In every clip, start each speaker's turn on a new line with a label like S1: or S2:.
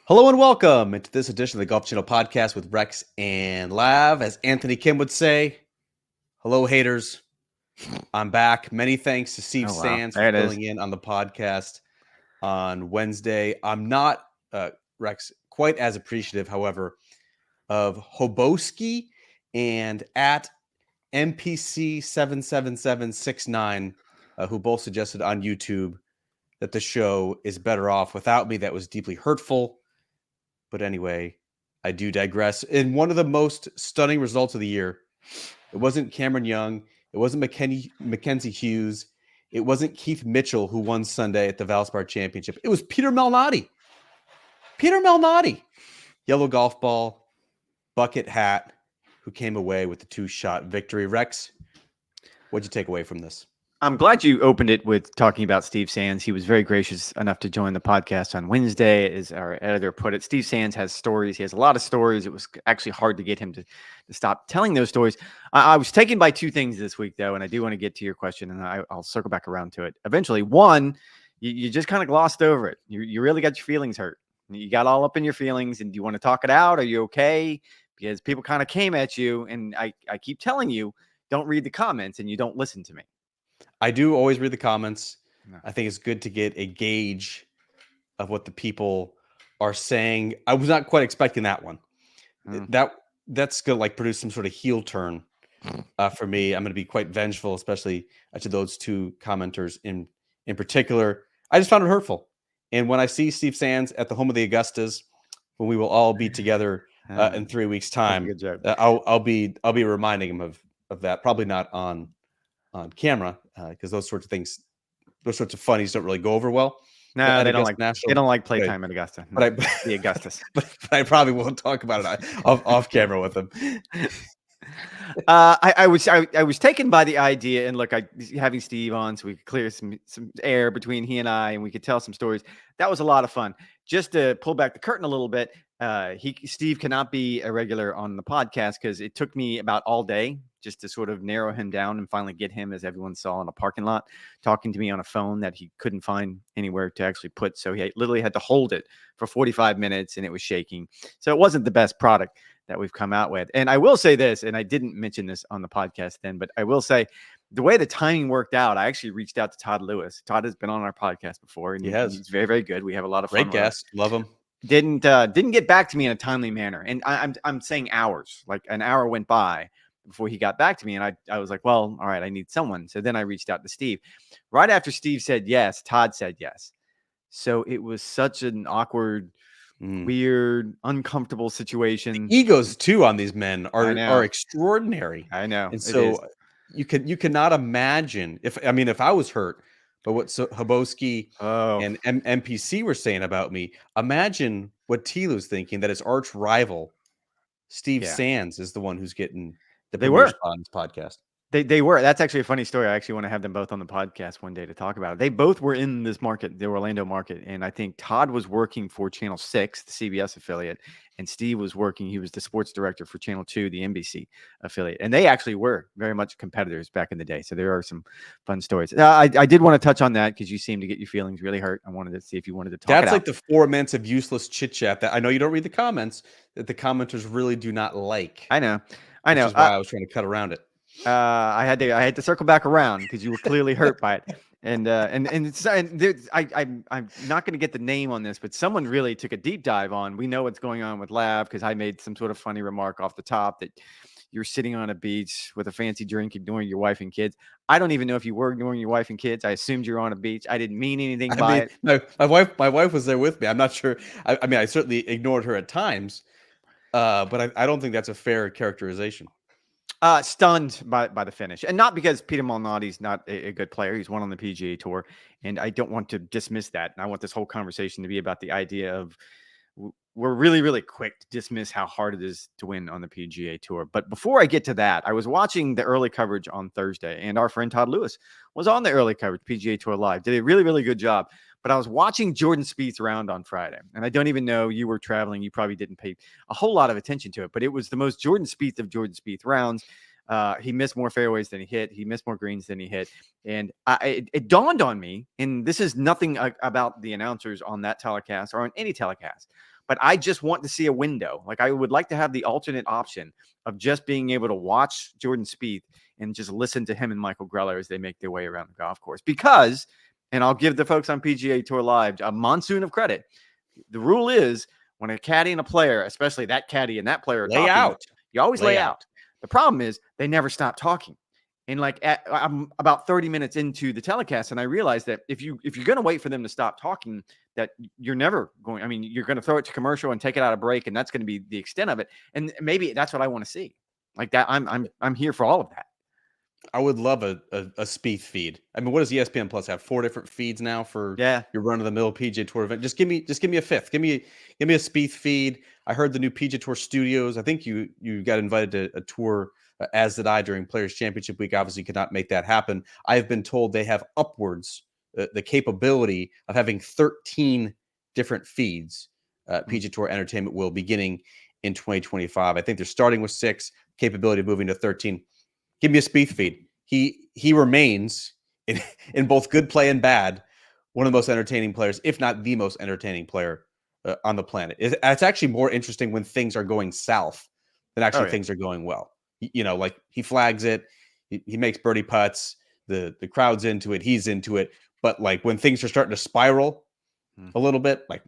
S1: Hello and welcome into this edition of the Golf Channel podcast with Rex and Lav. As Anthony Kim would say, hello, haters. I'm back. Many thanks to Steve
S2: Oh, wow.
S1: Sands
S2: There
S1: for
S2: it is.
S1: filling in on the podcast on Wednesday. I'm not, Rex, quite as appreciative, however, of Hoboski and at MPC77769, who both suggested on YouTube that the show is better off without me. That was deeply hurtful. But anyway, I do digress. In one of the most stunning results of the year, it wasn't Cameron Young. It wasn't Mackenzie Hughes. It wasn't Keith Mitchell who won Sunday at the Valspar Championship. It was Peter Malnati. Peter Malnati. Yellow golf ball, bucket hat, who came away with the two-shot victory. Rex, what'd you take away from this?
S2: I'm glad you opened it with talking about Steve Sands. He was very gracious enough to join the podcast on Wednesday, as our editor put it. Steve Sands has stories. He has a lot of stories. It was actually hard to get him to stop telling those stories. I was taken by two things this week, though, and I do want to get to your question, and I'll circle back around to it eventually. One, you just kind of glossed over it. You really got your feelings hurt. You got all up in your feelings, and do you want to talk it out? Are you okay? Because people kind of came at you, and I keep telling you, don't read the comments, and you don't listen to me.
S1: I do always read the comments.
S2: No.
S1: I think it's good to get a gauge of what the people are saying. I was not quite expecting that one. That's gonna like produce some sort of heel turn for me. I'm gonna be quite vengeful, especially to those two commenters in particular. I just found it hurtful. And when I see Steve Sands at the home of the Augustas, when we will all be together in 3 weeks' time,
S2: Good joke.
S1: I'll be reminding him of that. Probably not on camera because those sorts of things, those sorts of funnies don't really go over well.
S2: No, they don't like
S1: National,
S2: they don't like playtime at Augusta.
S1: but I,
S2: The Augustus.
S1: but I probably won't talk about it off camera with him.
S2: I was taken by the idea, and look, having Steve on so we could clear some air between he and I, and we could tell some stories. That was a lot of fun. Just to pull back the curtain a little bit, Steve cannot be a regular on the podcast because it took me about all day just to sort of narrow him down and finally get him, as everyone saw, in a parking lot, talking to me on a phone that he couldn't find anywhere to actually put. So he literally had to hold it for 45 minutes, and it was shaking. So it wasn't the best product that we've come out with. And I will say this, and I didn't mention this on the podcast then, but I will say the way the timing worked out, I actually reached out to Todd Lewis. Todd has been on our podcast before, and he's very, very good. We have a lot of fun.
S1: Great guest. Love him.
S2: Didn't get back to me in a timely manner. And I'm saying hours, like an hour went by before he got back to me. And I was like, well, all right, I need someone. So then I reached out to Steve. Right after Steve said yes, Todd said yes. So it was such an awkward, weird, uncomfortable situation.
S1: The egos too on these men are extraordinary.
S2: I know.
S1: And so you cannot imagine if I was hurt, but what Hoboski and MPC were saying about me. Imagine what Tilu's thinking, that his arch rival Steve Sands is the one who's getting the premier spot on this podcast.
S2: They were. That's actually a funny story. I actually want to have them both on the podcast one day to talk about it. They both were in this market, the Orlando market. And I think Todd was working for Channel 6, the CBS affiliate, and Steve was working. He was the sports director for Channel 2, the NBC affiliate. And they actually were very much competitors back in the day. So there are some fun stories. I did want to touch on that because you seem to get your feelings really hurt. I wanted to see if you wanted to talk
S1: That's like the 4 minutes of useless chit-chat that I know you don't read the comments, that the commenters really do not like.
S2: I know.
S1: Which is why I was trying to cut around it.
S2: I had to circle back around because you were clearly hurt by it, and I'm not going to get the name on this, but someone really took a deep dive on. We know what's going on with Lav because I made some sort of funny remark off the top that you're sitting on a beach with a fancy drink, ignoring your wife and kids. I don't even know if you were ignoring your wife and kids. I assumed you're on a beach. I didn't mean anything by it.
S1: My wife was there with me. I'm not sure. I certainly ignored her at times, but I don't think that's a fair characterization.
S2: Stunned by the finish, and not because Peter Malnati's not a good player. He's won on the PGA Tour, and I don't want to dismiss that. And I want this whole conversation to be about the idea of we're really, really quick to dismiss how hard it is to win on the PGA Tour. But before I get to that, I was watching the early coverage on Thursday, and our friend Todd Lewis was on the early coverage, PGA Tour Live. Did a really, really good job. But I was watching Jordan Spieth's round on Friday, and I don't even know, you were traveling. You probably didn't pay a whole lot of attention to it, but it was the most Jordan Spieth of Jordan Spieth rounds. He missed more fairways than he hit. He missed more greens than he hit. And it dawned on me, and this is nothing about the announcers on that telecast or on any telecast, but I just want to see a window. Like I would like to have the alternate option of just being able to watch Jordan Spieth and just listen to him and Michael Greller as they make their way around the golf course. Because, and I'll give the folks on PGA Tour Live a monsoon of credit. The rule is when a caddy and a player, especially that caddy and that player, are
S1: Lay
S2: talking,
S1: out.
S2: you always lay out. The problem is they never stop talking. And like I'm about 30 minutes into the telecast, and I realized that if you're going to wait for them to stop talking, that you're never going. I mean, you're going to throw it to commercial and take it out of break, and that's going to be the extent of it. And maybe that's what I want to see. Like that, I'm here for all of that.
S1: I would love a Spieth feed. I mean, what does ESPN Plus have? 4 different feeds now for your run of the mill PGA Tour event. Just give me a fifth. Give me a Spieth feed. I heard the new PGA Tour studios. I think you got invited to a tour, as did I, during Players Championship Week. Obviously, could not make that happen. I have been told they have upwards the capability of having 13 different feeds. PGA Tour Entertainment will beginning in 2025. I think they're starting with 6, capability of moving to 13. Give me a Spieth feed. He remains in both good play and bad one of the most entertaining players, if not the most entertaining player on the planet. It's actually more interesting when things are going south than actually things are going well. Like he flags it, he makes birdie putts, the crowd's into it, he's into it. But like when things are starting to spiral a little bit, like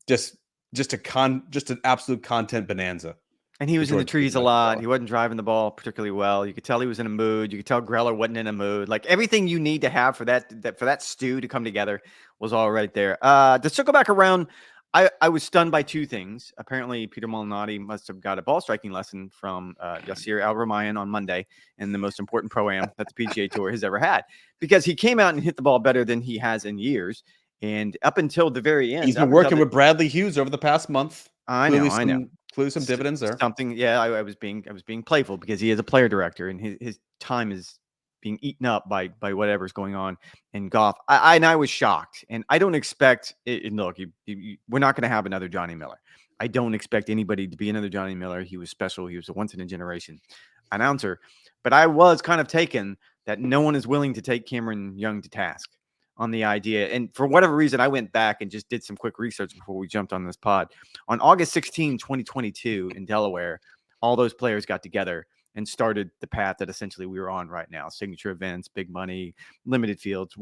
S1: just an absolute content bonanza.
S2: And he was in the trees a lot. He wasn't driving the ball particularly well. You could tell he was in a mood. You could tell Greller wasn't in a mood. Like everything you need to have for that stew to come together was all right there. To circle back around, I was stunned by 2 things. Apparently, Peter Malnati must have got a ball striking lesson from Yasir Al-Rumayyan on Monday in the most important pro-am that the PGA Tour has ever had, because he came out and hit the ball better than he has in years. And up until the very end,
S1: he's been working with Bradley Hughes over the past month.
S2: I know.
S1: Clearly some dividends there.
S2: I was being playful because he is a player director and his time is being eaten up by whatever's going on in golf. I was shocked, and I don't expect it. Look, we're not going to have another Johnny Miller. I don't expect anybody to be another Johnny Miller. He was special. He was a once in a generation announcer, but I was kind of taken that no one is willing to take Cameron Young to task on the idea. And for whatever reason, I went back and just did some quick research before we jumped on this pod. On August 16, 2022 in Delaware, all those players got together and started the path that essentially we were on right now. Signature events, big money, limited fields.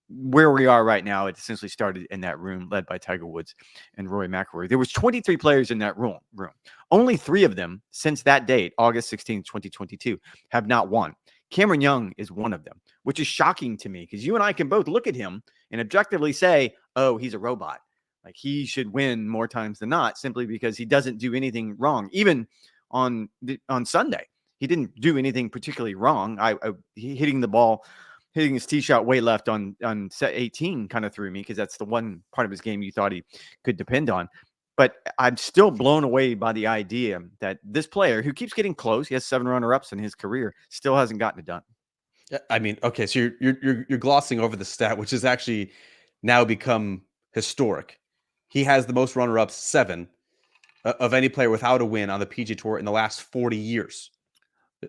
S2: Where we are right now, it essentially started in that room led by Tiger Woods and Rory McIlroy. There was 23 players in that room. Only 3 of them since that date, August 16, 2022, have not won. Cameron Young is one of them, which is shocking to me because you and I can both look at him and objectively say, oh, he's a robot. Like he should win more times than not simply because he doesn't do anything wrong. Even on Sunday, he didn't do anything particularly wrong. Hitting his tee shot way left on set 18 kind of threw me because that's the one part of his game you thought he could depend on. But I'm still blown away by the idea that this player who keeps getting close, he has 7 runner-ups in his career, still hasn't gotten it done.
S1: I mean, okay, so you're glossing over the stat, which has actually now become historic. He has the most runner-ups, 7, of any player without a win on the PGA Tour in the last 40 years.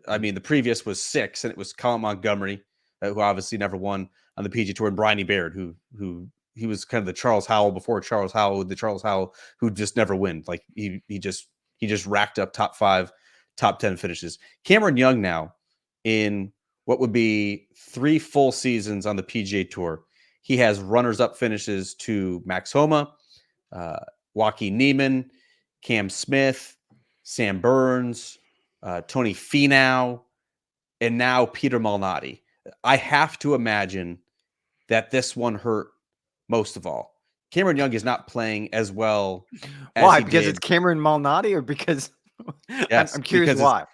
S1: I mean, the previous was 6, and it was Colin Montgomery, who obviously never won on the PGA Tour, and Bryony Baird, who he was kind of the Charles Howell before Charles Howell, the Charles Howell who just never wins. Like he just racked up top 5, top 10 finishes. Cameron Young now in what would be 3 full seasons on the PGA Tour. He has runners-up finishes to Max Homa, Joaquin Niemann, Cam Smith, Sam Burns, Tony Finau, and now Peter Malnati. I have to imagine that this one hurt most of all. Cameron Young is not playing as well.
S2: Why? Because it's Cameron Malnati, or because
S1: yes,
S2: I'm curious why.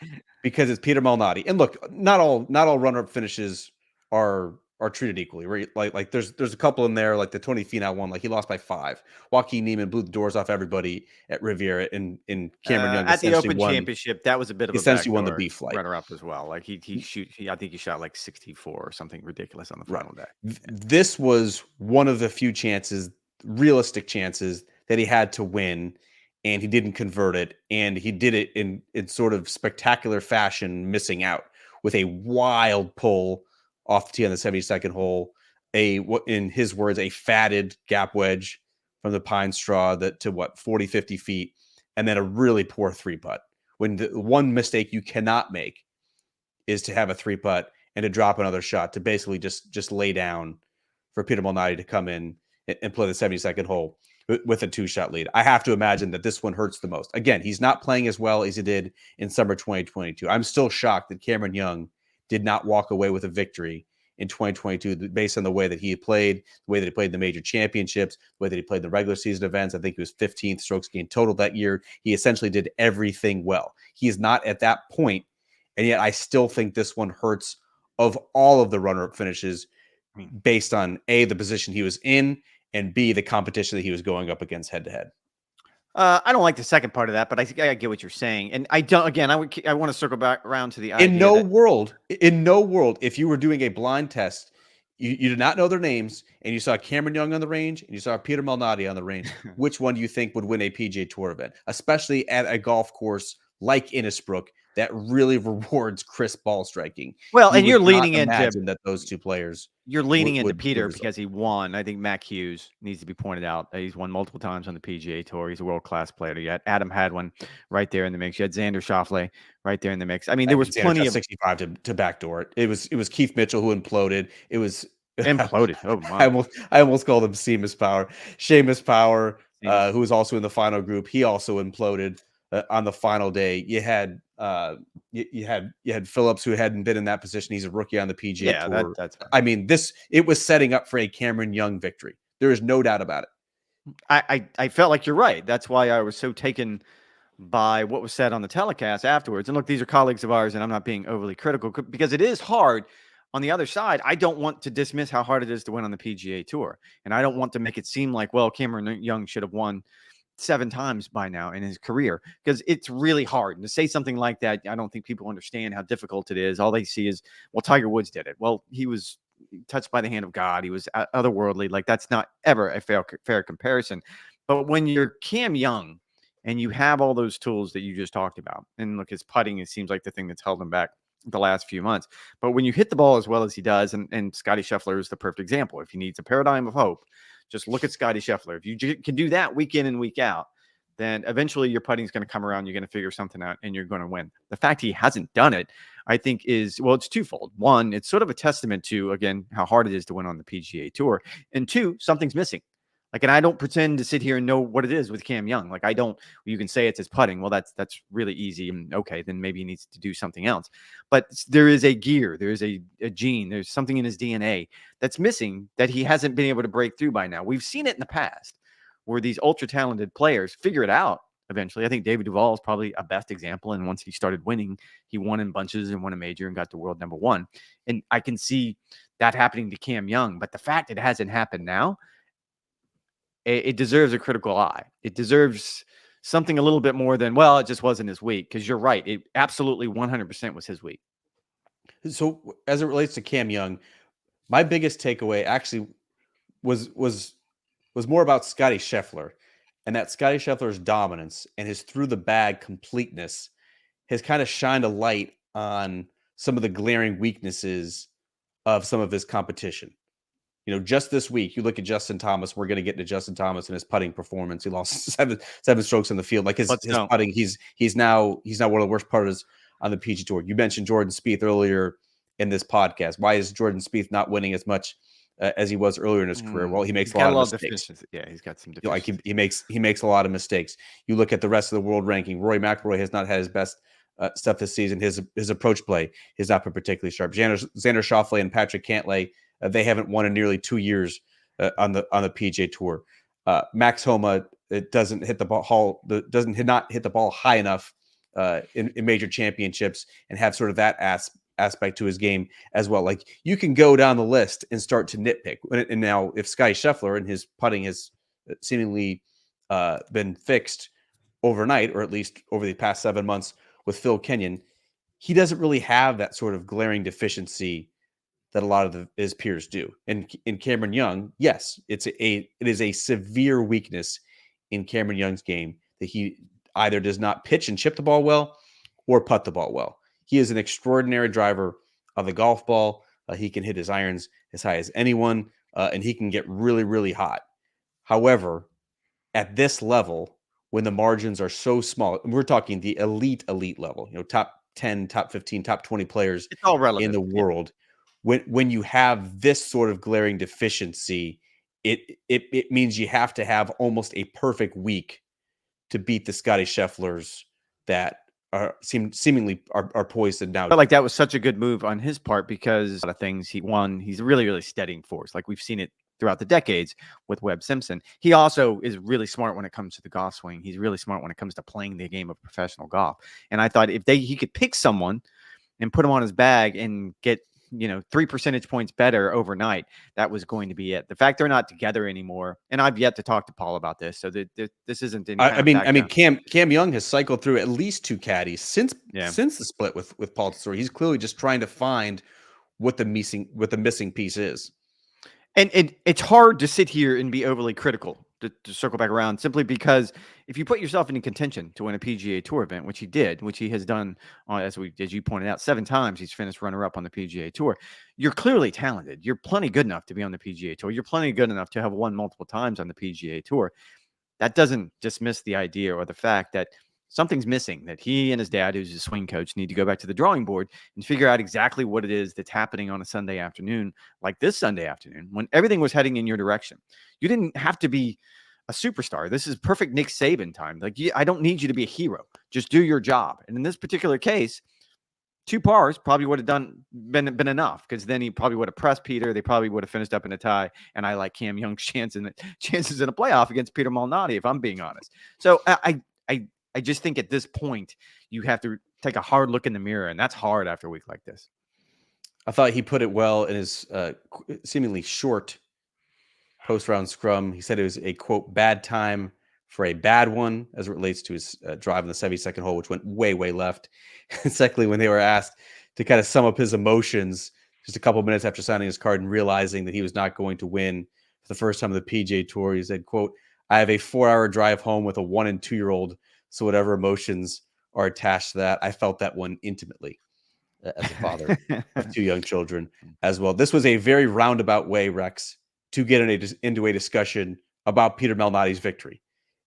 S1: Because it's Peter Malnati. And look, not all runner-up finishes are treated equally, right? Like there's a couple in there, like the Tony Finau one, like he lost by 5. Joaquin Niemann blew the doors off everybody at Riviera, and Cameron Young
S2: at the Open Championship. That was a bit of
S1: essentially won the B flight
S2: runner-up as well. Like I think he shot like 64 or something ridiculous on the final day.
S1: This was one of the few chances, realistic chances, that he had to win, and he didn't convert it, and he did it in sort of spectacular fashion, missing out with a wild pull off the tee on the 72nd hole, in his words, a fatted gap wedge from the pine straw to what, 40, 50 feet, and then a really poor 3-putt. When the one mistake you cannot make is to have a 3-putt and to drop another shot, to basically just lay down for Peter Malnati to come in and play the 72nd hole with a 2-shot lead. I have to imagine that this one hurts the most. Again, he's not playing as well as he did in summer 2022. I'm still shocked that Cameron Young did not walk away with a victory in 2022 based on the way that he played, the way that he played the major championships, the way that he played the regular season events. I think he was 15th strokes gained total that year. He essentially did everything well. He is not at that point, and yet I still think this one hurts of all of the runner-up finishes based on A, the position he was in, and B, the competition that he was going up against head-to-head.
S2: I don't like the second part of that, but I get what you're saying, and I don't. Again, I want to circle back around to the idea.
S1: In no world, if you were doing a blind test, you did not know their names, and you saw Cameron Young on the range, and you saw Peter Malnati on the range, which one do you think would win a PGA Tour event, especially at a golf course like Innisbrook that really rewards crisp ball striking?
S2: Well,
S1: You
S2: and
S1: would
S2: you're
S1: not
S2: leaning into
S1: imagine that those two players.
S2: You're leaning into
S1: would
S2: Peter
S1: result.
S2: because he won. I think Mac Hughes needs to be pointed out. He's won multiple times on the PGA Tour. He's a world-class player. You had Adam Hadwin right there in the mix. You had Xander Schauffele right there in the mix. I mean, there was plenty of
S1: 65 to backdoor it. It was Keith Mitchell who imploded. It was
S2: imploded. Oh my!
S1: I almost called him Seamus Power. Seamus Power, who was also in the final group, he also imploded on the final day. You had you had Phillips, who hadn't been in that position. He's a rookie on the PGA Tour.
S2: That's fine.
S1: I mean, it was setting up for a Cameron Young victory. There is no doubt about it.
S2: I felt like you're right. That's why I was so taken by what was said on the telecast afterwards. And look, these are colleagues of ours, and I'm not being overly critical because it is hard. On the other side, I don't want to dismiss how hard it is to win on the PGA Tour, and I don't want to make it seem like, well, Cameron Young should have won 7 times by now in his career, because it's really hard. And to say something like that, I don't think people understand how difficult it is. All they see is, well, Tiger Woods did it. Well, he was touched by the hand of God. He was otherworldly. Like, that's not ever a fair comparison. But when you're Cam Young and you have all those tools that you just talked about, and look, his putting, it seems like the thing that's held him back the last few months. But when you hit the ball as well as he does, and Scottie Scheffler is the perfect example. If he needs a paradigm of hope, just look at Scottie Scheffler. If you can do that week in and week out, then eventually your putting is going to come around. You're going to figure something out and you're going to win. The fact he hasn't done it, I think is, well, it's twofold. One, it's sort of a testament to, again, how hard it is to win on the PGA Tour. And two, something's missing. Like, and I don't pretend to sit here and know what it is with Cam Young. Like, I don't, you can say it's his putting. Well, that's really easy. And okay, then maybe he needs to do something else. But there is a gear, there is a gene, there's something in his DNA that's missing that he hasn't been able to break through by now. We've seen it in the past where these ultra talented players figure it out eventually. I think David Duval is probably a best example. And once he started winning, he won in bunches and won a major and got to world number 1. And I can see that happening to Cam Young. But the fact it hasn't happened now, it deserves a critical eye. It deserves something a little bit more than, well, it just wasn't his week. Because you're right. It absolutely 100% was his week.
S1: So as it relates to Cam Young, my biggest takeaway actually was more about Scottie Scheffler, and that Scottie Scheffler's dominance and his through the bag completeness has kind of shined a light on some of the glaring weaknesses of some of his competition. You know, just this week, you look at Justin Thomas. We're going to get into Justin Thomas and his putting performance. He lost seven strokes in the field. Like his putting, he's now one of the worst putters on the PGA Tour. You mentioned Jordan Spieth earlier in this podcast. Why is Jordan Spieth not winning as much as he was earlier in his career? Well, he makes a lot of mistakes.
S2: Yeah, he's got some
S1: like he makes a lot of mistakes. You look at the rest of the world ranking. Rory McIlroy has not had his best stuff this season. His approach play has not been particularly sharp. Xander Schauffele and Patrick Cantlay, they haven't won in nearly 2 years on the PGA Tour. Max Homa, it doesn't hit the ball not hit the ball high enough in major championships and have sort of that aspect to his game as well. Like, you can go down the list and start to nitpick. And now, if Scottie Scheffler and his putting has seemingly been fixed overnight, or at least over the past 7 months with Phil Kenyon, he doesn't really have that sort of glaring deficiency that a lot of his peers do. And in Cameron Young, yes, it is a severe weakness in Cameron Young's game that he either does not pitch and chip the ball well or putt the ball well. He is an extraordinary driver of the golf ball. He can hit his irons as high as anyone, and he can get really, really hot. However, at this level, when the margins are so small, and we're talking the elite level, top 10, top 15, top 20 players
S2: It's all
S1: in
S2: relative.
S1: the world, when you have this sort of glaring deficiency, it means you have to have almost a perfect week to beat the Scottie Schefflers that seemingly are poised to now.
S2: But like that was such a good move on his part because a lot of things he won. He's a really, really steadying force. Like we've seen it throughout the decades with Webb Simpson. He also is really smart when it comes to the golf swing. He's really smart when it comes to playing the game of professional golf. And I thought if he could pick someone and put him on his bag and get 3 percentage points better overnight, that was going to be it. The fact they're not together anymore, and I've yet to talk to Paul about this, so this isn't any kind
S1: I mean, Cam Young has cycled through at least 2 caddies since the split with Paul Tesoro. He's clearly just trying to find what the missing piece is.
S2: And it's hard to sit here and be overly critical to circle back around, simply because if you put yourself in contention to win a PGA Tour event, which he did, which he has done, as you pointed out, 7 times he's finished runner-up on the PGA Tour. You're clearly talented. You're plenty good enough to be on the PGA Tour. You're plenty good enough to have won multiple times on the PGA Tour. That doesn't dismiss the idea or the fact that something's missing, that he and his dad, who's a swing coach, need to go back to the drawing board and figure out exactly what it is that's happening on a Sunday afternoon, like this Sunday afternoon, when everything was heading in your direction. You didn't have to be a superstar. This is perfect Nick Saban time. Like, I don't need you to be a hero. Just do your job. And in this particular case, 2 pars probably would have been enough, because then he probably would have pressed Peter. They probably would have finished up in a tie. And I like Cam Young's chances in a playoff against Peter Malnati, if I'm being honest. So I just think at this point you have to take a hard look in the mirror, and that's hard after a week like this.
S1: I thought he put it well in his seemingly short post-round scrum. He said it was a, quote, bad time for a bad one as it relates to his drive in the 72nd hole, which went way, way left. And secondly, when they were asked to kind of sum up his emotions just a couple minutes after signing his card and realizing that he was not going to win for the first time on the PGA Tour, he said, quote, I have a 4-hour drive home with a 1- and 2-year-old, so whatever emotions are attached to that, I felt that one intimately as a father of 2 young children as well. This was a very roundabout way, Rex, to get into a discussion about Peter Malnati's victory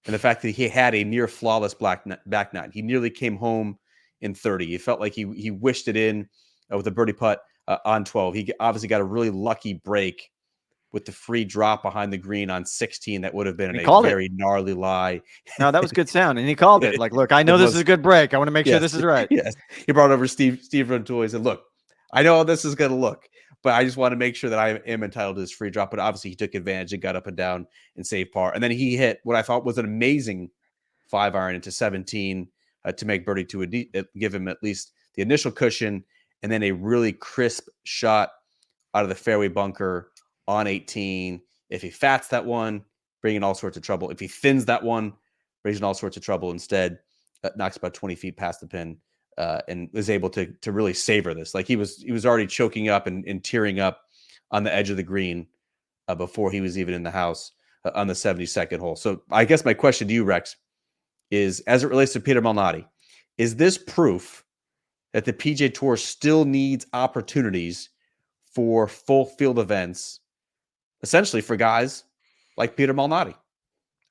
S1: and the fact that he had a near flawless back nine. He nearly came home in 30. He felt like he wished it in with a birdie putt on 12. He obviously got a really lucky break with the free drop behind the green on 16. That would have been a very gnarly lie.
S2: No, that was good sound. And he called it. Like, look, I know this is a good break. I want to make sure this is right.
S1: Yes. He brought over Steve Rintoul. He said, look, I know how this is going to look, but I just want to make sure that I am entitled to this free drop. But obviously he took advantage and got up and down and saved par. And then he hit what I thought was an amazing 5-iron into 17 to make birdie to give him at least the initial cushion. And then a really crisp shot out of the fairway bunker on 18. If he fats that one, bringing all sorts of trouble. If he thins that one, brings in all sorts of trouble instead. Knocks about 20 feet past the pin and was able to really savor this. Like he was already choking up and tearing up on the edge of the green before he was even in the house on the 72nd hole. So I guess my question to you, Rex, is as it relates to Peter Malnati, is this proof that the PGA Tour still needs opportunities for full field events, essentially for guys like Peter Malnati?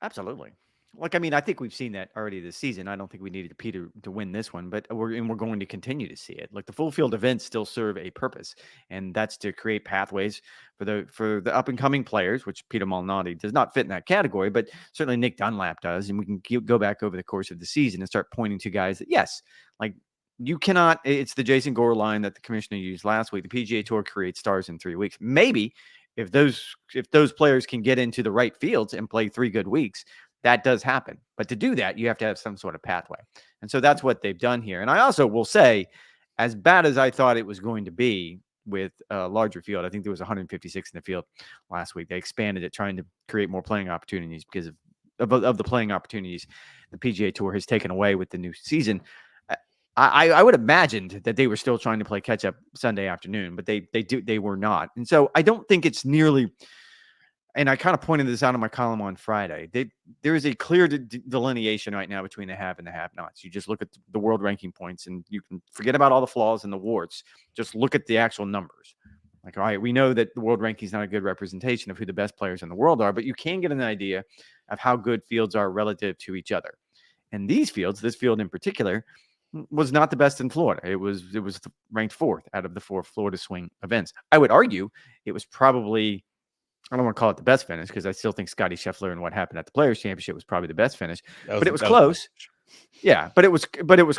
S2: Absolutely. Like, I mean, I think we've seen that already this season. I don't think we needed Peter to win this one, but we're going to continue to see it. Like the full field events still serve a purpose, and that's to create pathways for the up and coming players, which Peter Malnati does not fit in that category, but certainly Nick Dunlap does. And we can go back over the course of the season and start pointing to guys that, yes, like you cannot. It's the Jason Gore line that the commissioner used last week. The PGA Tour creates stars in 3 weeks. Maybe if those players can get into the right fields and play 3 good weeks, that does happen. But to do that, you have to have some sort of pathway. And so that's what they've done here. And I also will say, as bad as I thought it was going to be with a larger field, I think there was 156 in the field last week. They expanded it, trying to create more playing opportunities because of the playing opportunities the PGA Tour has taken away with the new season. I would have imagined that they were still trying to play catch up Sunday afternoon, but they were not. And so I don't think it's nearly. And I kind of pointed this out in my column on Friday. There is a clear delineation right now between the have and the have-nots. You just look at the world ranking points, and you can forget about all the flaws and the warts. Just look at the actual numbers. Like, all right, we know that the world ranking is not a good representation of who the best players in the world are, but you can get an idea of how good fields are relative to each other. And these fields, this field in particular, was not the best in Florida. It was ranked 4th out of the 4 Florida swing events. I would argue it was probably, I don't want to call it the best finish because I still think Scottie Scheffler and what happened at the Players Championship was probably the best finish. But it was close. Yeah, but it was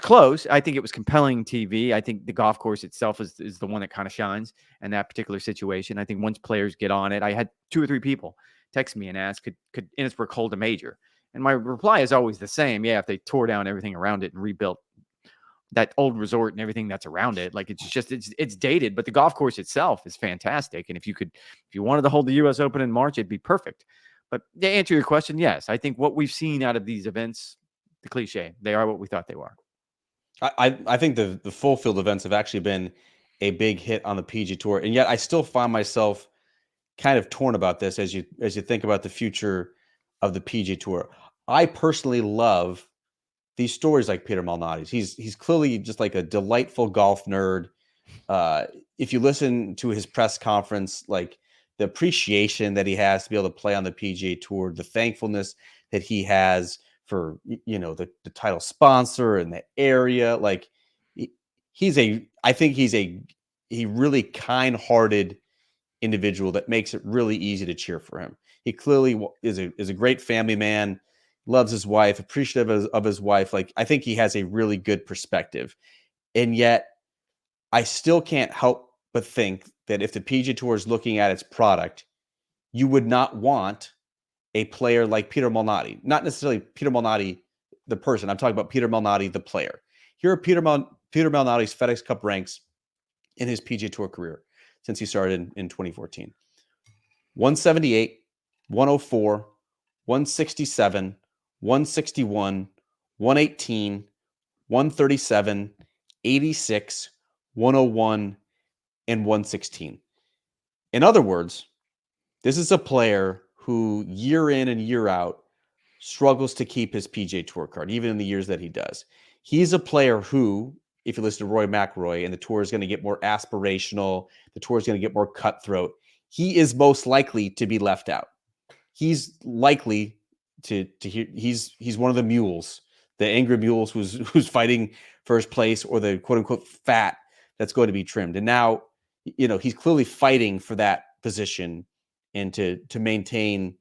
S2: close. I think it was compelling TV. I think the golf course itself is the one that kind of shines in that particular situation. I think once players get on it, I had 2 or 3 people text me and ask, could Innisbrook hold a major? And my reply is always the same. Yeah, if they tore down everything around it and rebuilt that old resort and everything that's around it, like it's dated, but the golf course itself is fantastic. And if you wanted to hold the U.S. Open in March, it'd be perfect. But to answer your question, yes, I think what we've seen out of these events, the cliche, they are what we thought they were.
S1: I think the full field events have actually been a big hit on the PGA Tour, and yet I still find myself kind of torn about this as you think about the future of the PGA Tour. I personally love these stories like Peter Malnati's. He's clearly just like a delightful golf nerd. If you listen to his press conference, like the appreciation that he has to be able to play on the PGA Tour, the thankfulness that he has for the title sponsor and the area, like I think he's a really kind-hearted individual that makes it really easy to cheer for him. He clearly is a great family man, loves his wife, appreciative of his wife. Like, I think he has a really good perspective. And yet I still can't help but think that if the PGA Tour is looking at its product, you would not want a player like Peter Malnati, not necessarily Peter Malnati, the person. I'm talking about Peter Malnati, the player. Here are Peter Malnati's FedEx Cup ranks in his PGA Tour career since he started in 2014. 178, 104, 167, 161, 118, 137, 86, 101, and 116. In other words, this is a player who year in and year out struggles to keep his PGA Tour card, even in the years that he does. He's a player who, if you listen to Roy McIlroy, and the tour is going to get more aspirational, the tour is going to get more cutthroat, he is most likely to be left out. He's likely to hear, he's one of the mules, the angry mules who's fighting first place, or the quote unquote fat that's going to be trimmed. And now, he's clearly fighting for that position and to maintain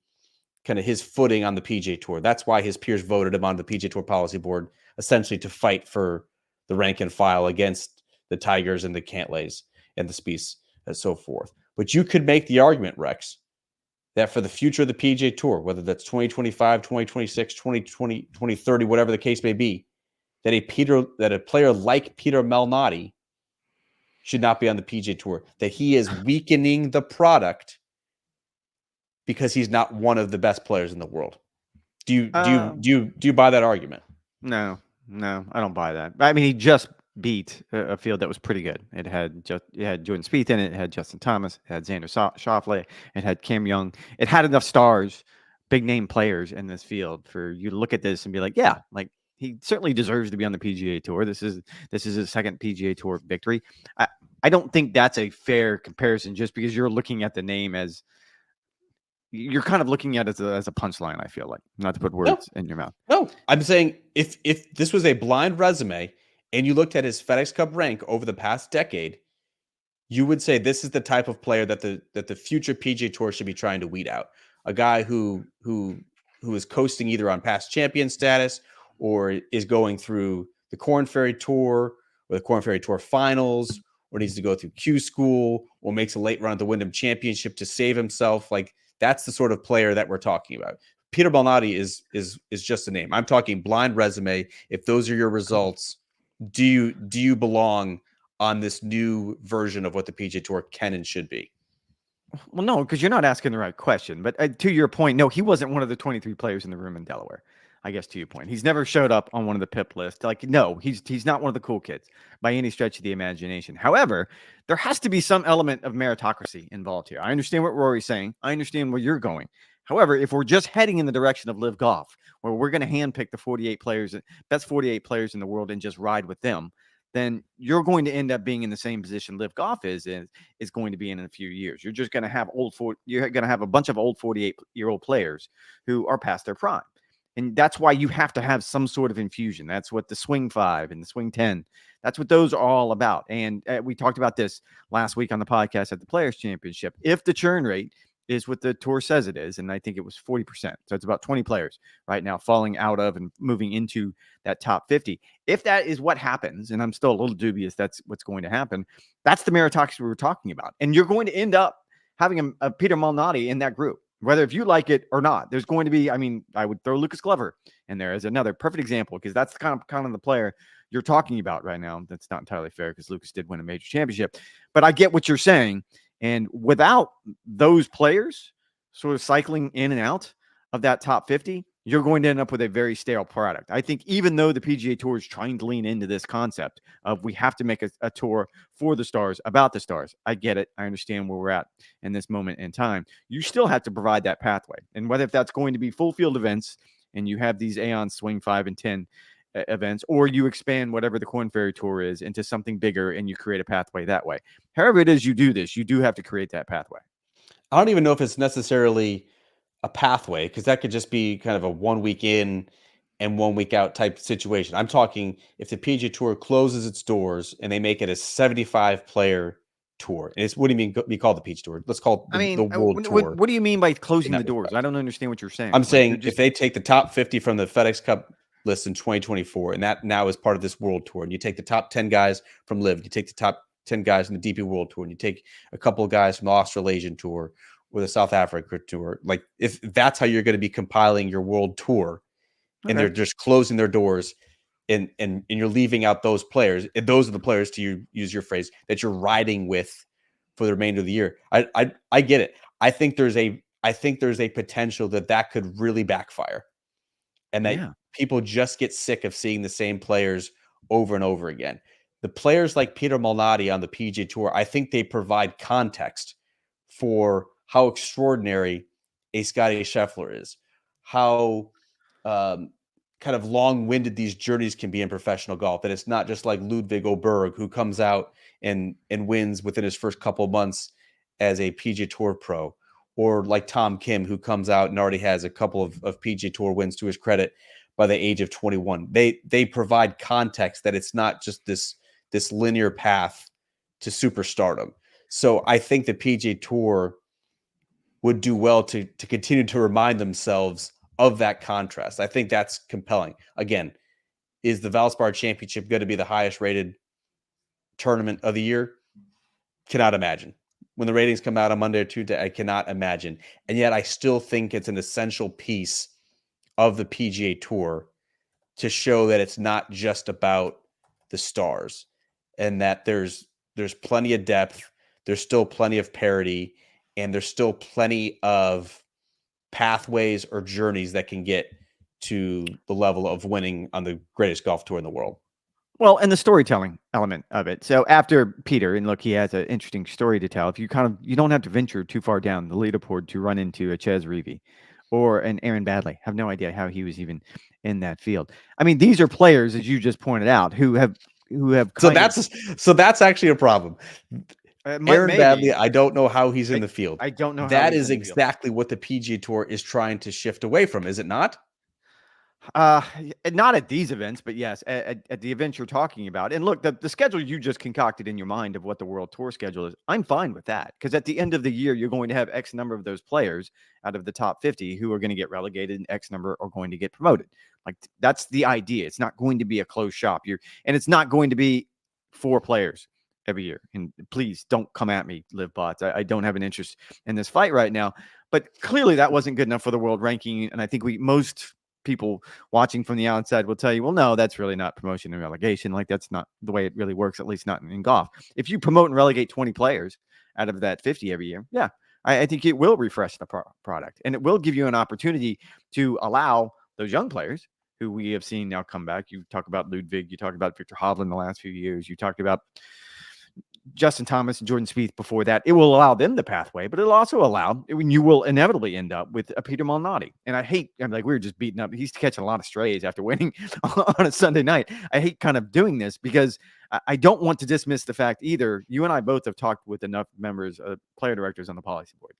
S1: kind of his footing on the PGA Tour. That's why his peers voted him on the PGA Tour Policy Board, essentially to fight for the rank and file against the Tigers and the Cantlays and the Spieths and so forth. But you could make the argument, Rex, that for the future of the PGA Tour, whether that's 2025, 2026, 2020, 2030, whatever the case may be, that a player like Peter Malnati should not be on the PGA Tour, that he is weakening the product because he's not one of the best players in the world. Do you buy that argument?
S2: No, I don't buy that. I mean, he just beat a field that was pretty good. It had Jordan Spieth in it. It had Justin Thomas. It had Xander Schauffele. It had Cam Young. It had enough stars, big name players in this field for you to look at this and be like, yeah, like he certainly deserves to be on the PGA Tour. This is his second PGA Tour victory. I don't think that's a fair comparison just because you're looking at the name as you're kind of looking at it as a punchline. I feel like, not to put words in your mouth.
S1: No, I'm saying if this was a blind resume and you looked at his FedEx Cup rank over the past decade, you would say this is the type of player that the future PGA Tour should be trying to weed out. A guy who is coasting either on past champion status or is going through the Korn Ferry Tour or the Korn Ferry Tour finals, or needs to go through Q School, or makes a late run at the Wyndham Championship to save himself. Like, that's the sort of player that we're talking about. Peter Malnati is just a name. I'm talking blind resume. If those are your results, do you belong on this new version of what the PGA Tour can and should be?
S2: Well, no, because you're not asking the right question. But to your point, no, he wasn't one of the 23 players in the room in Delaware. I guess to your point, he's never showed up on one of the PIP lists. Like, no, he's not one of the cool kids by any stretch of the imagination. However, there has to be some element of meritocracy involved here. I understand what Rory's saying. I understand where you're going. However, if we're just heading in the direction of Live Golf, where we're going to handpick the 48 players, best 48 players in the world, and just ride with them, then you're going to end up being in the same position Live Golf is going to be in a few years. You're just going to have you're going to have a bunch of old 48-year-old players who are past their prime. And that's why you have to have some sort of infusion. That's what the Swing 5 and the Swing 10, that's what those are all about. And we talked about this last week on the podcast at the Players Championship. If the churn rate is what the tour says it is, and I think it was 40%. So it's about 20 players right now falling out of and moving into that top 50. If that is what happens, and I'm still a little dubious that's what's going to happen, that's the meritocracy we were talking about. And you're going to end up having a Peter Malnati in that group, whether if you like it or not. There's going to be, I mean, I would throw Lucas Glover in there as another perfect example, because that's kind of the player you're talking about right now. That's not entirely fair because Lucas did win a major championship, but I get what you're saying. And without those players sort of cycling in and out of that top 50, you're going to end up with a very stale product. I think even though the PGA Tour is trying to lean into this concept of we have to make a tour for the stars, about the stars, I get it. I understand where we're at in this moment in time. You still have to provide that pathway. And whether if that's going to be full field events and you have these Aeon Swing 5 and 10 events, or you expand whatever the Korn Ferry Tour is into something bigger and you create a pathway that way. However it is you do this, you do have to create that pathway.
S1: I don't even know if it's necessarily a pathway, because that could just be kind of a 1 week in and 1 week out type situation. I'm talking if the PGA Tour closes its doors and they make it a 75 player tour. And it's, what do you mean be called the PGA Tour? Let's call it the World Tour.
S2: What do you mean by closing the doors? I don't understand what you're saying.
S1: I'm saying if they take the top 50 from the FedEx Cup list in 2024, and that now is part of this World Tour, and you take the top 10 guys from Live, you take the top 10 guys in the DP World Tour, and you take a couple of guys from the Australasian Tour or the South Africa Tour, like if that's how you're going to be compiling your World Tour, and they're just closing their doors, and you're leaving out those players, and those are the players, to use your phrase, that you're riding with for the remainder of the year. I get it. I think there's a potential that could really backfire, and that people just get sick of seeing the same players over and over again. The players like Peter Malnati on the PGA Tour, I think they provide context for how extraordinary a Scottie Scheffler is, how kind of long-winded these journeys can be in professional golf, that it's not just like Ludwig Oberg, who comes out and wins within his first couple of months as a PGA Tour pro, or like Tom Kim, who comes out and already has a couple of PGA Tour wins to his credit by the age of 21. They provide context that it's not just this linear path to superstardom. So I think the PGA Tour would do well to continue to remind themselves of that contrast. I think that's compelling. Again, is the Valspar Championship going to be the highest rated tournament of the year? Cannot imagine. When the ratings come out on Monday or Tuesday, I cannot imagine. And yet I still think it's an essential piece of the PGA Tour to show that it's not just about the stars, and that there's plenty of depth, there's still plenty of parity, and there's still plenty of pathways or journeys that can get to the level of winning on the greatest golf tour in the world.
S2: Well, and the storytelling element of it. So after Peter, and look, he has an interesting story to tell. If you don't have to venture too far down the leaderboard to run into a Ches Reavie or an Aaron Badley. Have no idea how he was even in that field. I mean, these are players, as you just pointed out, who have. So
S1: that's actually a problem. Aaron Badley, I don't know how he's in the field.
S2: I don't know.
S1: That is exactly what the PGA Tour is trying to shift away from, is it not?
S2: Not at these events, but yes, at the events you're talking about. And look, the schedule you just concocted in your mind of what the World Tour schedule is, I'm fine with that, because at the end of the year, you're going to have X number of those players out of the top 50 who are going to get relegated, and X number are going to get promoted. Like, that's the idea. It's not going to be a closed shop. And it's not going to be 4 players every year. And please don't come at me, Live Bots. I don't have an interest in this fight right now. But clearly that wasn't good enough for the world ranking. And I think most people watching from the outside will tell you, well, no, that's really not promotion and relegation. Like, that's not the way it really works, at least not in golf. If you promote and relegate 20 players out of that 50 every year, yeah, I think it will refresh the product, and it will give you an opportunity to allow those young players who we have seen now come back. You talk about Ludwig, you talk about Victor Hovland the last few years, you talked about Justin Thomas and Jordan Spieth before that. It will allow them the pathway, but it'll also allow, you will inevitably end up with a Peter Malnati. And I'm like, we were just beating up. He's catching a lot of strays after winning on a Sunday night. I hate kind of doing this because I don't want to dismiss the fact either. You and I both have talked with enough members, player directors on the policy board,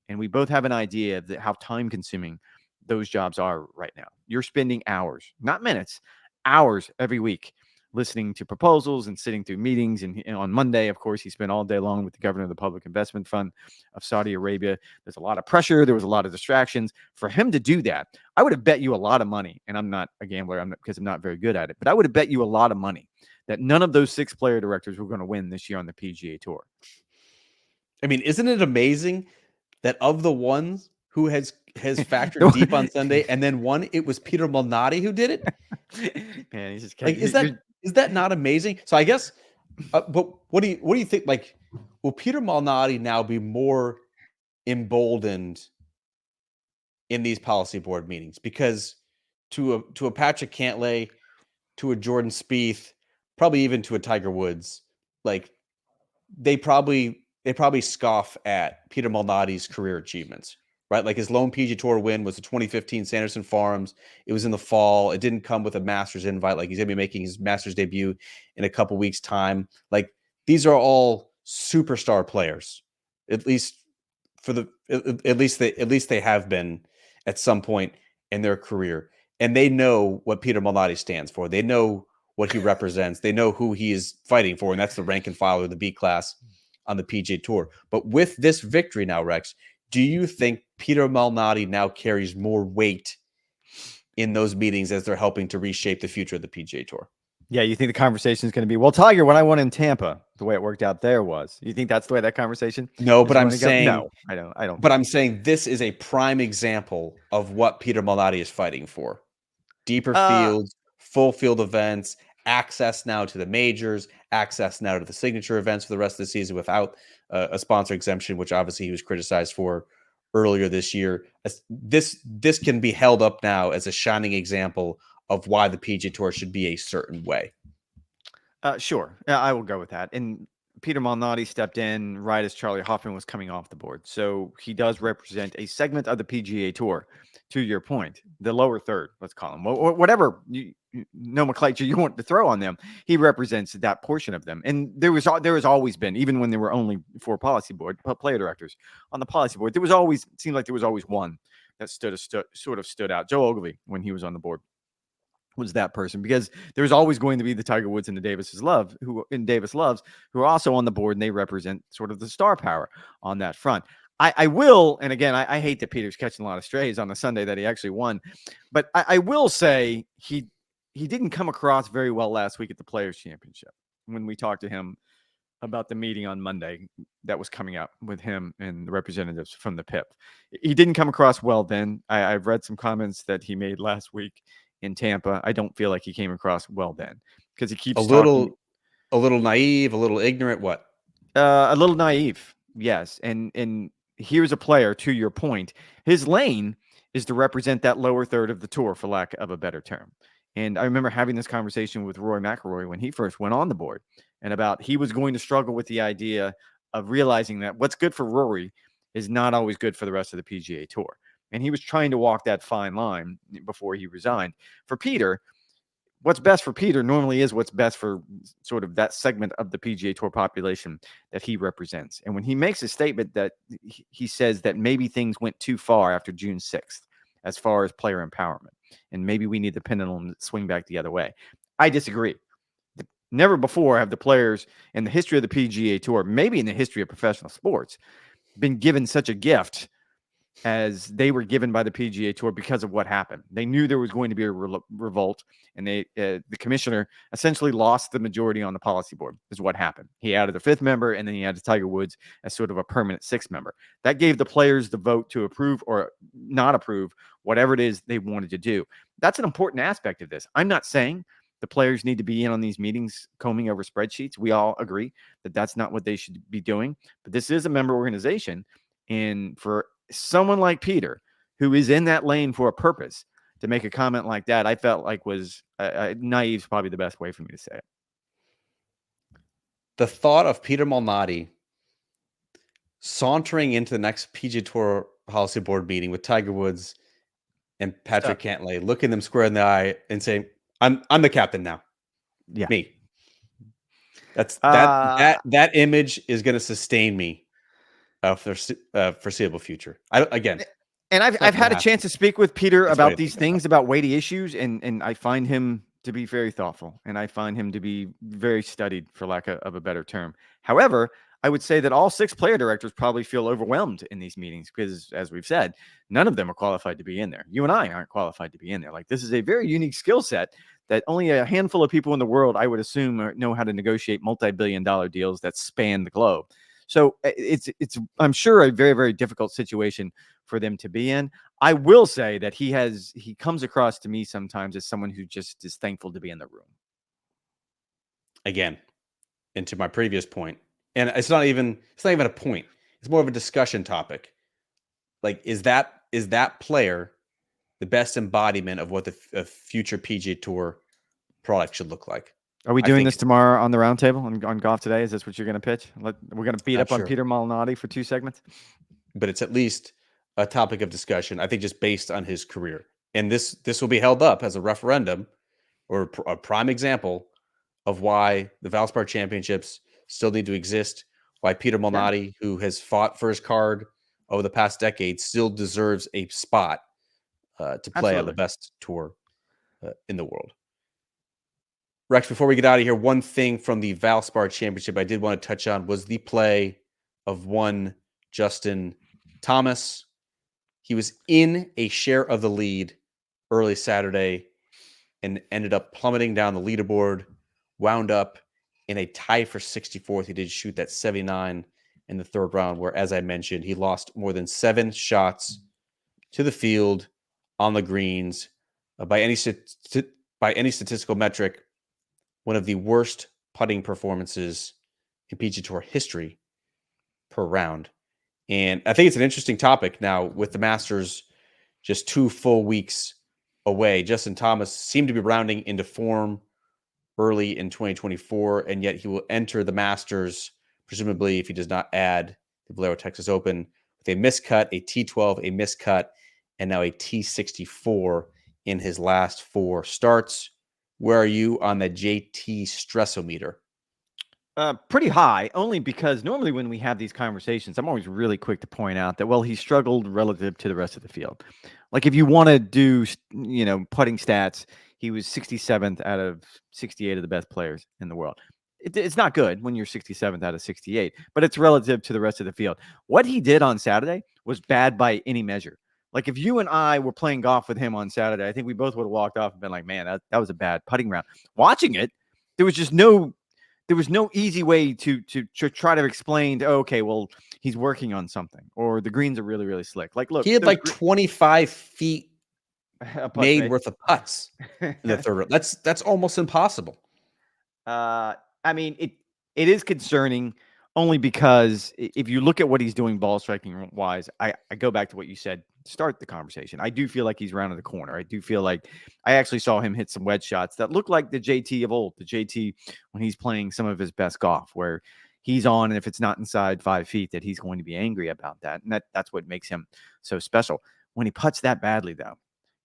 S2: and we both have an idea of how time consuming those jobs are right now. You're spending hours, not minutes, hours every week listening to proposals and sitting through meetings. And on Monday, of course, he spent all day long with the governor of the Public Investment Fund of Saudi Arabia. There's a lot of pressure. There was a lot of distractions. For him to do that, I would have bet you a lot of money, and I'm not a gambler because I'm not very good at it, but I would have bet you a lot of money that none of those 6 player directors were going to win this year on the PGA Tour.
S1: I mean, isn't it amazing that of the ones who has factored deep on Sunday and then won, it was Peter Malnati who did it?
S2: Man, he's just
S1: Like, is that not amazing? So I guess, but what do you think? Like, will Peter Malnati now be more emboldened in these policy board meetings? Because to a Patrick Cantlay, to a Jordan Spieth, probably even to a Tiger Woods, like they probably scoff at Peter Malnati's career achievements, right? Like his lone PGA Tour win was the 2015 Sanderson Farms. It was in the fall. It didn't come with a Masters invite. Like he's gonna be making his Masters debut in a couple weeks' time. Like these are all superstar players, at least at least they have been at some point in their career, and they know what Peter Malnati stands for. They know what he represents. They know who he is fighting for, and that's the rank and file or the B class on the PGA Tour. But with this victory now, Rex, do you think Peter Malnati now carries more weight in those meetings as they're helping to reshape the future of the PGA Tour?
S2: Yeah, you think the conversation is going to be, well, Tiger, when I won in Tampa, the way it worked out there was. You think that's the way that conversation?
S1: No, but I'm saying
S2: no, I don't.
S1: But I'm saying this is a prime example of what Peter Malnati is fighting for: deeper fields, full field events, access now to the majors, access now to the signature events for the rest of the season without a sponsor exemption, which obviously he was criticized for earlier this year. This can be held up now as a shining example of why the PGA Tour should be a certain way.
S2: Sure. I will go with that. And Peter Malnati stepped in right as Charlie Hoffman was coming off the board. So he does represent a segment of the PGA Tour, to your point, the lower third, let's call him, or whatever nomenclature you want to throw on them. He represents that portion of them. And there has always been, even when there were only 4 policy board player directors on the policy board, seemed like there was always one that sort of stood out. Joe Ogilvy, when he was on the board, was that person, because there's always going to be the Tiger Woods and the Davis Loves who are also on the board, and they represent sort of the star power on that front. I will, and again, I hate that Peter's catching a lot of strays on the Sunday that he actually won, but I will say he didn't come across very well last week at the Players Championship when we talked to him about the meeting on Monday that was coming up with him and the representatives from the PIP. He didn't come across well then. I've read some comments that he made last week in Tampa. I don't feel like he came across well then, because he keeps
S1: a little naive, a little ignorant. What?
S2: A little naive, yes. And here's a player, to your point, his lane is to represent that lower third of the tour, for lack of a better term. And I remember having this conversation with Rory McIlroy when he first went on the board, and about he was going to struggle with the idea of realizing that what's good for Rory is not always good for the rest of the PGA Tour. And he was trying to walk that fine line before he resigned. For Peter, what's best for Peter normally is what's best for sort of that segment of the PGA Tour population that he represents. And when he makes a statement that he says that maybe things went too far after June 6th as far as player empowerment, and maybe we need the pendulum to swing back the other way, I disagree. Never before have the players in the history of the PGA Tour, maybe in the history of professional sports, been given such a gift as they were given by the PGA Tour because of what happened. They knew there was going to be a revolt, and the commissioner essentially lost the majority on the policy board, is what happened. He added a 5th member, and then he added Tiger Woods as sort of a permanent 6th member. That gave the players the vote to approve or not approve whatever it is they wanted to do. That's an important aspect of this. I'm not saying the players need to be in on these meetings combing over spreadsheets. We all agree that that's not what they should be doing. But this is a member organization, and for someone like Peter, who is in that lane for a purpose, to make a comment like that, I felt like was naive is probably the best way for me to say it.
S1: The thought of Peter Malnati sauntering into the next PGA Tour policy board meeting with Tiger Woods and Patrick Cantlay, looking them square in the eye and saying, I'm the captain now.
S2: Yeah.
S1: Me. That's
S2: Uh,
S1: that image is going to sustain me for foreseeable future. Again,
S2: and
S1: it's
S2: I've
S1: not going
S2: had
S1: to
S2: a chance
S1: happen.
S2: to speak with Peter
S1: It's funny
S2: about
S1: to think
S2: these
S1: about.
S2: things, about weighty issues, and I find him to be very thoughtful, and I find him to be very studied, for lack of a better term. However, I would say that all 6 player directors probably feel overwhelmed in these meetings because, as we've said, none of them are qualified to be in there. You and I aren't qualified to be in there. Like, this is a very unique skill set that only a handful of people in the world, I would assume, know how to negotiate multi-billion-dollar deals that span the globe. So it's I'm sure a very, very difficult situation for them to be in. I will say that he comes across to me sometimes as someone who just is thankful to be in the room.
S1: Again, and to my previous point, and it's not even a point. It's more of a discussion topic. Like, is that player the best embodiment of what a future PGA Tour product should look like?
S2: Are we
S1: I
S2: doing
S1: think
S2: this tomorrow on the roundtable on Golf Today? Is this what you're going to pitch? We're going to beat
S1: not
S2: up on
S1: sure,
S2: Peter Malnati for 2 segments.
S1: but it's at least a topic of discussion. I think just based on his career, and this will be held up as a referendum or a prime example of why the Valspar Championships still need to exist. Why Peter
S2: Yeah,
S1: Malnati, who has fought for his card over the past decade, still deserves a spot to play on the
S2: absolutely.
S1: best tour in the world. Rex, before we get out of here, one thing from the Valspar Championship I did want to touch on was the play of one Justin Thomas. He was in a share of the lead early Saturday and ended up plummeting down the leaderboard, wound up in a tie for 64th. He did shoot that 79 in the 3rd round, where, as I mentioned, he lost more than 7 shots to the field on the greens. By any statistical metric, one of the worst putting performances in PGA Tour history per round. And I think it's an interesting topic now with the Masters just 2 full weeks away. Justin Thomas seemed to be rounding into form early in 2024, and yet he will enter the Masters, presumably if he does not add the Valero Texas Open, with a miscut, a T12, a miscut, and now a T64 in his last 4 starts. Where are you on the JT stressometer?
S2: Pretty high, only because normally when we have these conversations, I'm always really quick to point out that, well, he struggled relative to the rest of the field. Like, if you want to do, putting stats, he was 67th out of 68 of the best players in the world. It's not good when you're 67th out of 68, but it's relative to the rest of the field. What he did on Saturday was bad by any measure. Like, if you and I were playing golf with him on Saturday, I think we both would have walked off and been like, man, that was a bad putting round. Watching it, there was just no easy way to try to explain, oh, okay, well, he's working on something, or the greens are really, really slick. Like, look,
S1: He had like 25 feet
S2: putts
S1: made
S2: made.
S1: worth of putts in the 3rd round. That's almost impossible.
S2: I mean, it is concerning only because if you look at what he's doing ball striking wise, I go back to what you said, start the conversation. I do feel like he's rounded the corner. I do feel like I actually saw him hit some wedge shots that look like the JT of old, the JT when he's playing some of his best golf, where he's on, and if it's not inside 5 feet, that he's going to be angry about that. And that's what makes him so special. When he puts that badly, though,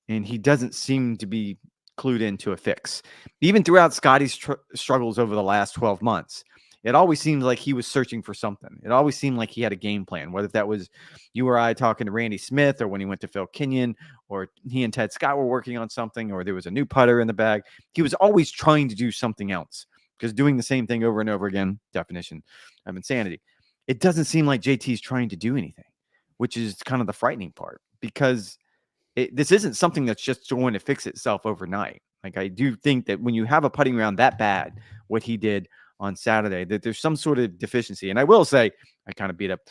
S2: and he doesn't seem to be clued into a fix. Even throughout Scottie's struggles over the last 12 months, it always seemed like he was searching for something. It always seemed like he had a game plan, whether that was you or I talking to Randy Smith, or when he went to Phil Kenyon, or he and Ted Scott were working on something, or there was a new putter in the bag. He was always trying to do something else, because doing the same thing over and over again, definition of insanity. It doesn't seem like JT's trying to do anything, which is kind of the frightening part, because this isn't something that's just going to fix itself overnight. Like, I do think that when you have a putting round that bad, what he did on Saturday, that there's some sort of deficiency. And I will say, I kind of beat up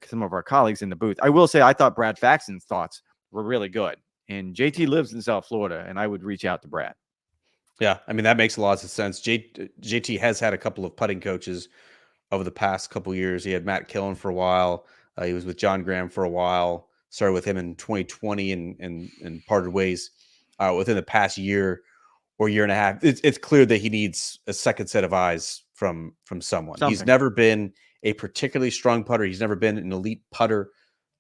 S2: some of our colleagues in the booth. I will say, I thought Brad Faxon's thoughts were really good. And JT lives in South Florida, and I would reach out to Brad.
S1: Yeah, I mean, that makes a lot of sense. JT has had a couple of putting coaches over the past couple of years. He had Matt Killen for a while. He was with John Graham for a while. Started with him in 2020 and parted ways within the past year or year and a half. It's clear that he needs a second set of eyes from someone. He's
S2: Something.
S1: never been a particularly strong putter. He's never been an elite putter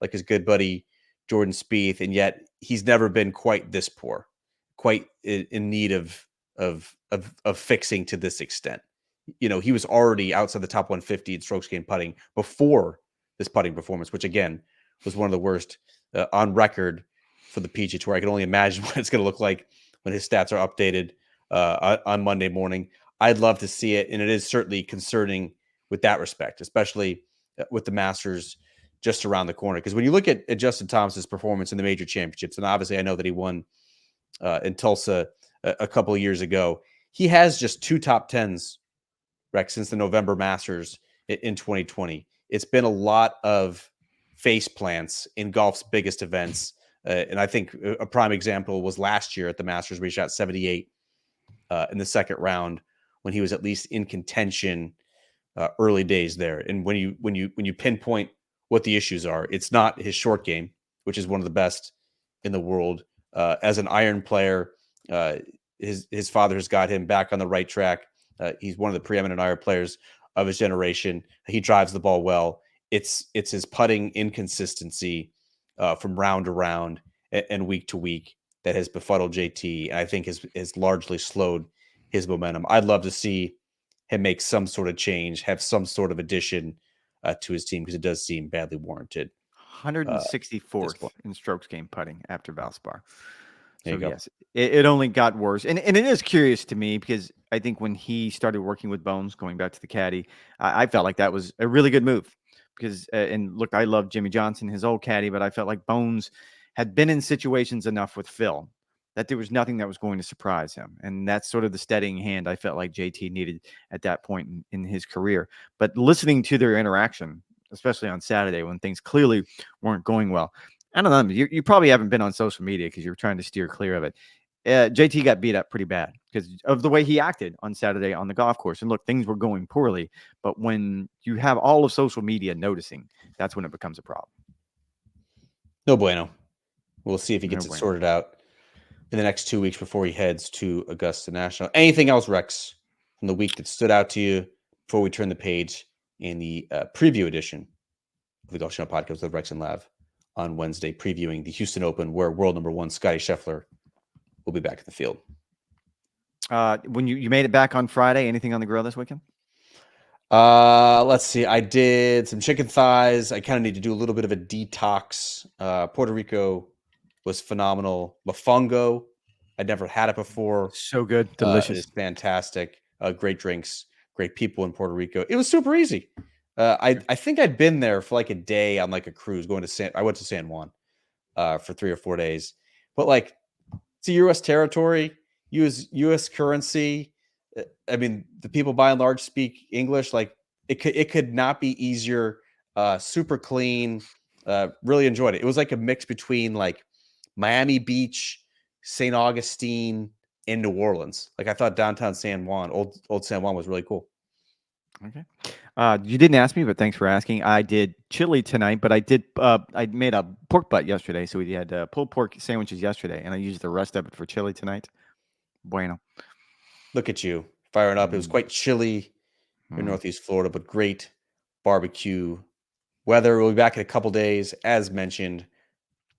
S1: like his good buddy Jordan Spieth, and yet he's never been quite this poor, quite in need of fixing to this extent. he was already outside the top 150 in strokes gained putting before this putting performance, which again was one of the worst on record for the PGA Tour. I can only imagine what it's going to look like when his stats are updated on Monday morning. I'd love to see it, and it is certainly concerning with that respect, especially with the Masters just around the corner. Because when you look at Justin Thomas's performance in the major championships, and obviously I know that he won in Tulsa a couple of years ago, he has just 2 top 10s, Rex, since the November Masters in 2020. It's been a lot of face plants in golf's biggest events. And I think a prime example was last year at the Masters, where he shot 78 in the second round when he was at least in contention early days there. And when you pinpoint what the issues are, it's not his short game, which is one of the best in the world. As an iron player, his father has got him back on the right track. He's one of the preeminent iron players of his generation. He drives the ball well. It's his putting inconsistency from round to round and week to week that has befuddled JT, and I think has largely slowed his momentum. I'd love to see him make some sort of change, have some sort of addition to his team, because it does seem badly warranted.
S2: 164th in strokes gained putting after Valspar.
S1: There
S2: So
S1: you go.
S2: yes, it only got worse, and it is curious to me because I think when he started working with Bones, going back to the caddy, I felt like that was a really good move because and look, I love Jimmy Johnson, his old caddy, but I felt like Bones had been in situations enough with Phil that there was nothing that was going to surprise him, and that's sort of the steadying hand I felt like JT needed at that point in his career. But listening to their interaction, especially on Saturday when things clearly weren't going well, I don't know. You probably haven't been on social media because you're trying to steer clear of it. JT got beat up pretty bad because of the way he acted on Saturday on the golf course. And look, things were going poorly. But when you have all of social media noticing, that's when it becomes a problem.
S1: No bueno. We'll see if he gets
S2: No
S1: it
S2: bueno.
S1: sorted out in the next 2 weeks before he heads to Augusta National. Anything else, Rex, from the week that stood out to you before we turn the page in the preview edition of the Golf Channel Podcast with Rex and Lav on Wednesday, previewing the Houston Open, where world number 1 Scottie Scheffler will be back in the field.
S2: When you made it back on Friday, anything on the grill this weekend?
S1: Let's see. I did some chicken thighs. I kind of need to do a little bit of a detox. Puerto Rico was phenomenal. Mofongo, I'd never had it before.
S2: So good,
S1: It
S2: delicious.
S1: is fantastic. Great drinks, great people in Puerto Rico. It was super easy. I think I'd been there for like a day on like a cruise going to I went to San Juan for 3 or 4 days. But like, it's a U.S. territory, U.S. currency. I mean, the people by and large speak English. Like, it could not be easier. Super clean. Really enjoyed it. It was like a mix between like Miami Beach, St. Augustine, and New Orleans. Like, I thought downtown San Juan, old San Juan, was really cool.
S2: Okay. You didn't ask me, but thanks for asking. I did chili tonight, but I made a pork butt yesterday. So we had pulled pork sandwiches yesterday, and I used the rest of it for chili tonight. Bueno.
S1: Look at you firing up. It was quite chilly in Northeast Florida, but great barbecue weather. We'll be back in a couple days, as mentioned,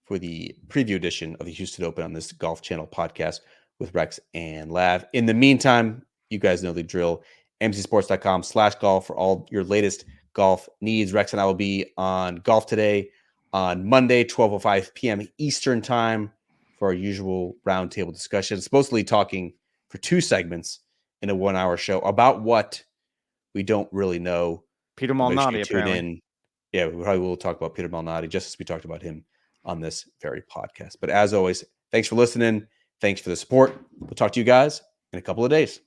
S1: for the preview edition of the Houston Open on this Golf Channel podcast with Rex and Lav. In the meantime, you guys know the drill. NBCSports.com/golf for all your latest golf needs. Rex and I will be on Golf Today on Monday, 12:05 p.m. Eastern time for our usual roundtable discussion. Supposedly talking for 2 segments in a 1-hour show about what we don't really know.
S2: Peter
S1: Make sure
S2: Malnati,
S1: you tune
S2: apparently.
S1: in. Yeah, we probably will talk about Peter Malnati just as we talked about him on this very podcast. But as always, thanks for listening. Thanks for the support. We'll talk to you guys in a couple of days.